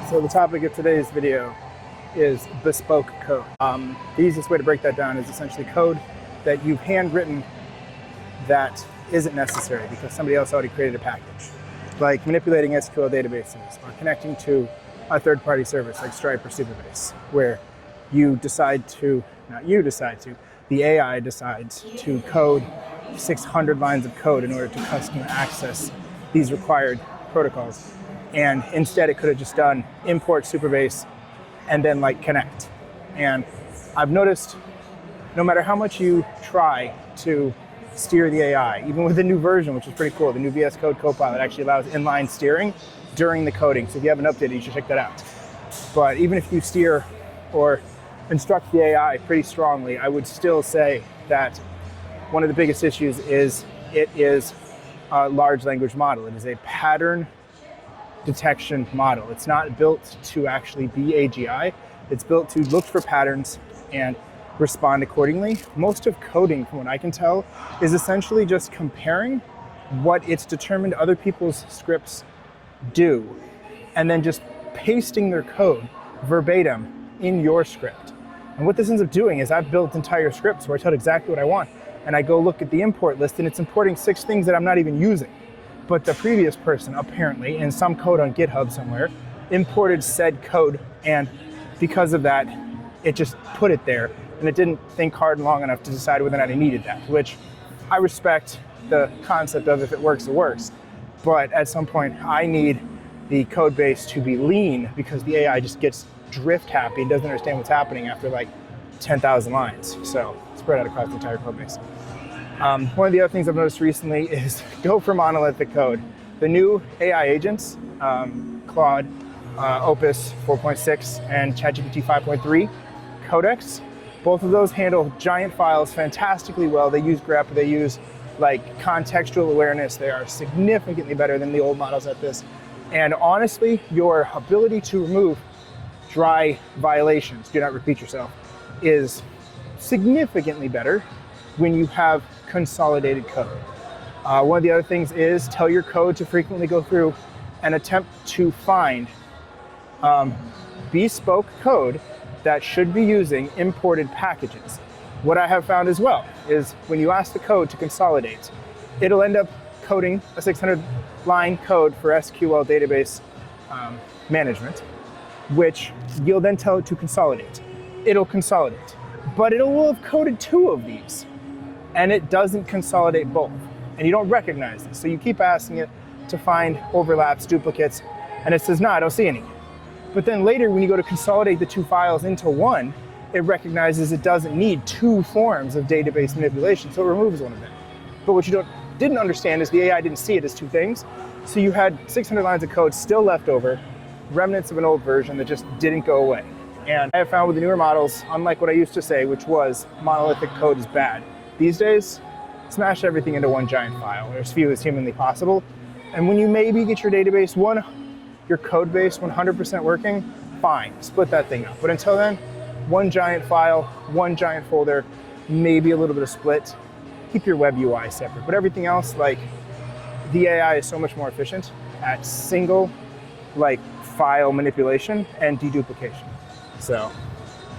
So the topic of today's video is bespoke code. The easiest way to break that down is essentially code that you've handwritten that isn't necessary because somebody else already created a package. Like manipulating SQL databases or connecting to a third-party service like Stripe or Supabase, where you decide to, not you decide to, the AI decides to code 600 lines of code in order to custom access these required protocols. And instead it could have just done import Supabase and then like connect. And I've noticed no matter how much you try to steer the AI, even with the new version, which is pretty cool, the new VS Code Copilot actually allows inline steering during the coding. So if you haven't updated, you should check that out. But even if you steer or instruct the AI pretty strongly, I would still say that one of the biggest issues is it is a large language model. It is a pattern detection model. It's not built to actually be AGI. It's built to look for patterns and respond accordingly. Most of coding, from what I can tell, is essentially just comparing what it's determined other people's scripts do and then just pasting their code verbatim in your script. And what this ends up doing is I've built entire scripts where I tell it exactly what I want, and I go look at the import list and it's importing 6 things that I'm not even using. But the previous person, apparently, in some code on GitHub somewhere, imported said code, and because of that, it just put it there, and it didn't think hard and long enough to decide whether or not it needed that, which I respect the concept of if it works, it works. But at some point, I need the code base to be lean because the AI just gets drift happy and doesn't understand what's happening after like 10,000 lines. So spread out across the entire code base. One of the other things I've noticed recently is go for monolithic code. The new AI agents, Claude, Opus 4.6 and ChatGPT 5.3 codecs, both of those handle giant files fantastically well. They use grep, they use like contextual awareness. They are significantly better than the old models at this. And honestly, your ability to remove dry violations, do not repeat yourself, is significantly better when you have consolidated code. One of the other things is tell your code to frequently go through and attempt to find bespoke code that should be using imported packages. What I have found as well is when you ask the code to consolidate, it'll end up coding a 600-line code for SQL database management, which you'll then tell it to consolidate. It'll consolidate, but it will have coded 2 of these, and it doesn't consolidate both, and you don't recognize this. So you keep asking it to find overlaps, duplicates, and it says, no, I don't see any. But then later, when you go to consolidate the 2 files into one, it recognizes it doesn't need 2 forms of database manipulation, so it removes one of them. But what you didn't understand is the AI didn't see it as 2 things, so you had 600 lines of code still left over, remnants of an old version that just didn't go away. And I have found with the newer models, unlike what I used to say, which was monolithic code is bad, these days, smash everything into one giant file, or as few as humanly possible. And when you maybe get your database, your code base 100% working, fine, split that thing up. But until then, one giant file, one giant folder, maybe a little bit of split. Keep your web UI separate. But everything else, like the AI is so much more efficient at single like file manipulation and deduplication. So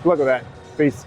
good luck with that. Peace.